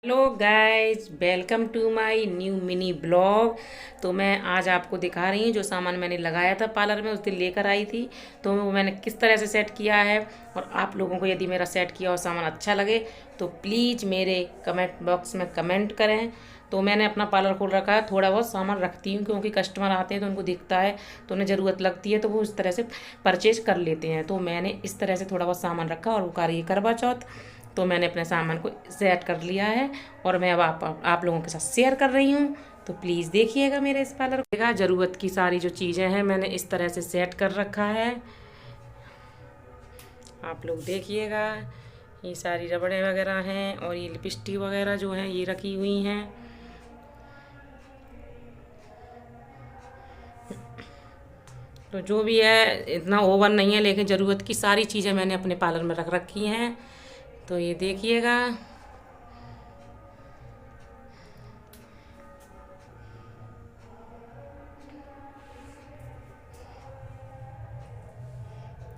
Hello guys, welcome to my new mini blog. तो मैं आज आपको दिखा रही हूँ जो सामान मैंने लगाया था पार्लर में, उस दिन लेकर आई थी। तो वो मैंने किस तरह से सेट किया है, और आप लोगों को यदि मेरा सेट किया और सामान अच्छा लगे तो प्लीज़ मेरे कमेंट बॉक्स में कमेंट करें। तो मैंने अपना पार्लर खोल रखा है, थोड़ा बहुत सामान रखती हूँ क्योंकि कस्टमर आते हैं तो उनको दिखता है, तो उन्हें ज़रूरत लगती है तो वो इस तरह से परचेज कर लेते हैं। तो मैंने इस तरह से थोड़ा बहुत सामान रखा, और वो कार्य करवा चौथ, तो मैंने अपने सामान को सेट कर लिया है और मैं अब आप लोगों के साथ शेयर कर रही हूँ। तो प्लीज़ देखिएगा मेरे इस पार्लर को। ज़रूरत की सारी जो चीज़ें हैं मैंने इस तरह से सेट कर रखा है, आप लोग देखिएगा। ये सारी रबड़े वगैरह हैं और ये लिपस्टिक वगैरह जो हैं ये रखी हुई हैं। तो जो भी है, इतना ओवर नहीं है, लेकिन ज़रूरत की सारी चीज़ें मैंने अपने पार्लर में रख रखी हैं। तो ये देखिएगा।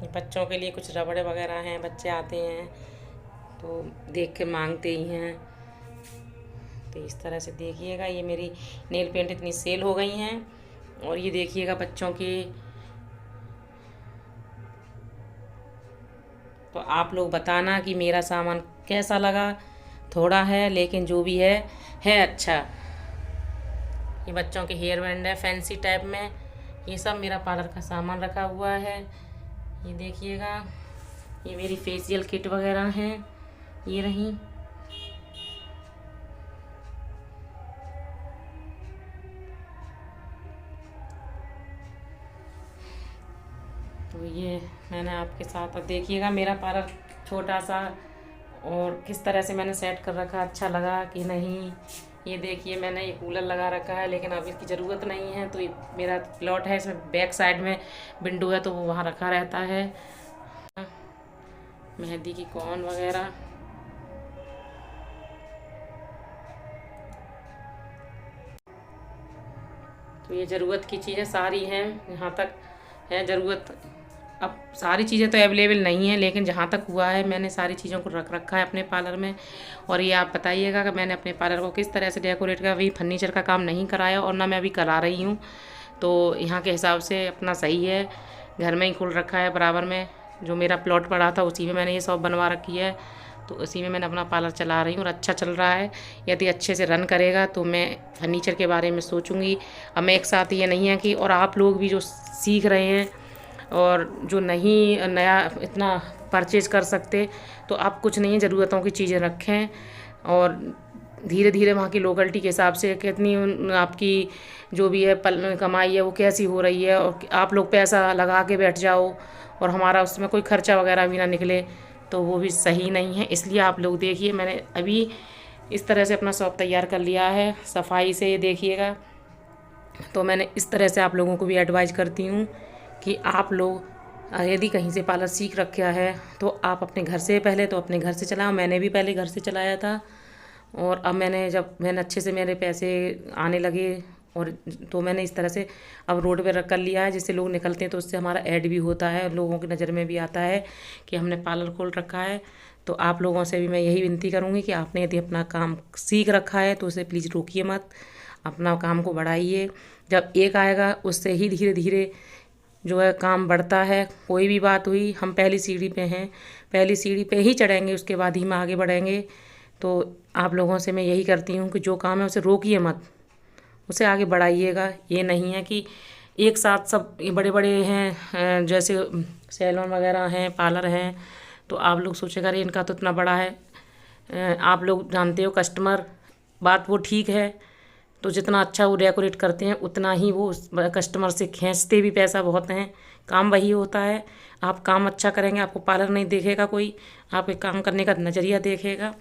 ये बच्चों के लिए कुछ रबड़े वगैरह हैं, बच्चे आते हैं तो देख के मांगते ही हैं। तो इस तरह से देखिएगा, ये मेरी नेल पेंट इतनी सेल हो गई हैं। और ये देखिएगा बच्चों के। तो आप लोग बताना कि मेरा सामान कैसा लगा। थोड़ा है लेकिन जो भी है अच्छा। ये बच्चों के हेयर बैंड है फैंसी टाइप में। ये सब मेरा पार्लर का सामान रखा हुआ है, ये देखिएगा। ये मेरी फेशियल किट वगैरह हैं, ये रही। तो ये मैंने आपके साथ, अब देखिएगा मेरा पार्लर छोटा सा और किस तरह से मैंने सेट कर रखा, अच्छा लगा कि नहीं। ये देखिए, मैंने ये कूलर लगा रखा है लेकिन अब इसकी ज़रूरत नहीं है। तो ये मेरा प्लॉट है, इसमें बैक साइड में विंडो है तो वो वहाँ रखा रहता है। मेहंदी की कौन वगैरह। तो ये ज़रूरत की चीज़ें सारी हैं, यहाँ तक है ज़रूरत। अब सारी चीज़ें तो अवेलेबल नहीं है, लेकिन जहाँ तक हुआ है मैंने सारी चीज़ों को रख रखा है अपने पार्लर में। और ये आप बताइएगा कि मैंने अपने पार्लर को किस तरह से डेकोरेट किया। अभी फर्नीचर का काम नहीं कराया और ना मैं अभी करा रही हूँ, तो यहाँ के हिसाब से अपना सही है। घर में ही खुल रखा है बराबर में, जो मेरा प्लॉट पड़ा था उसी में मैंने ये शॉप बनवा रखी है। तो उसी में मैंने अपना पार्लर चला रही हूँ और अच्छा चल रहा है। यदि अच्छे से रन करेगा तो मैं फर्नीचर के बारे में सोचूंगी। अब मैं एक साथ ये नहीं है कि, और आप लोग भी जो सीख रहे हैं और जो नहीं नया इतना परचेज कर सकते, तो आप कुछ नहीं है, ज़रूरतों की चीज़ें रखें और धीरे धीरे वहाँ की लोकेलिटी के हिसाब से कितनी आपकी जो भी है कमाई है वो कैसी हो रही है, और आप लोग पैसा लगा के बैठ जाओ और हमारा उसमें कोई खर्चा वगैरह भी ना निकले, तो वो भी सही नहीं है। इसलिए आप लोग देखिए, मैंने अभी इस तरह से अपना शॉप तैयार कर लिया है सफाई से, ये देखिएगा। तो मैंने इस तरह से आप लोगों को भी एडवाइज करती हूँ कि आप लोग यदि कहीं से पार्लर सीख रखा है तो आप अपने घर से, पहले तो अपने घर से चलाओ। मैंने भी पहले घर से चलाया था, और अब मैंने अच्छे से मेरे पैसे आने लगे, और तो मैंने इस तरह से अब रोड पे रख कर लिया है, जिससे लोग निकलते हैं तो उससे हमारा ऐड भी होता है, लोगों की नज़र में भी आता है कि हमने पार्लर खोल रखा है। तो आप लोगों से भी मैं यही विनती करूँगी कि आपने यदि अपना काम सीख रखा है तो उसे प्लीज़ रोकिए मत, अपना काम को बढ़ाइए। जब एक आएगा उससे ही धीरे धीरे जो है काम बढ़ता है। कोई भी बात हुई, हम पहली सीढ़ी पे हैं, पहली सीढ़ी पे ही चढ़ेंगे, उसके बाद ही हम आगे बढ़ेंगे। तो आप लोगों से मैं यही करती हूँ कि जो काम है उसे रोकिए मत, उसे आगे बढ़ाइएगा। ये नहीं है कि एक साथ सब ये बड़े बड़े हैं, जैसे सैलून वगैरह हैं, पार्लर हैं, तो आप लोग सोचेगा अरे इनका तो इतना बड़ा है। आप लोग जानते हो कस्टमर, बात वो ठीक है, तो जितना अच्छा वो डेकोरेट करते हैं उतना ही वो कस्टमर से खींचते भी पैसा बहुत हैं। काम वही होता है, आप काम अच्छा करेंगे आपको पार्लर नहीं देखेगा कोई, आपके काम करने का नज़रिया देखेगा।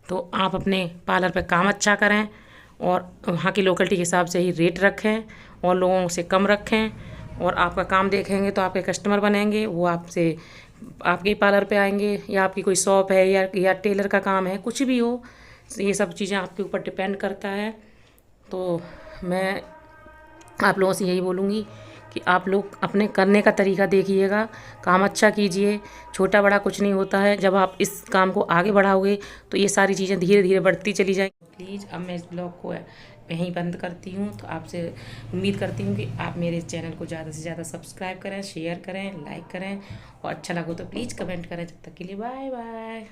तो आप अपने पार्लर पे काम अच्छा करें और वहाँ की लोकेलिटी के हिसाब से ही रेट रखें और लोगों से कम रखें, और आपका काम देखेंगे तो आपके कस्टमर बनेंगे, वो आपसे आपके पार्लर पे आएंगे। या आपकी कोई शॉप है या टेलर का काम है, कुछ भी हो, ये सब चीज़ें आपके ऊपर डिपेंड करता है। तो मैं आप लोगों से यही बोलूँगी कि कि आप लोग अपने करने का तरीका देखिएगा, काम अच्छा कीजिए। छोटा बड़ा कुछ नहीं होता है, जब आप इस काम को आगे बढ़ाओगे तो ये सारी चीज़ें धीरे धीरे बढ़ती चली जाएंगी। प्लीज़ अब मैं इस ब्लॉग को यहीं बंद करती हूँ। तो आपसे उम्मीद करती हूँ कि आप मेरे इस चैनल को ज़्यादा से ज़्यादा सब्सक्राइब करें, शेयर करें, लाइक करें और अच्छा लगे तो प्लीज़ कमेंट करें। जब तक के लिए बाय बाय।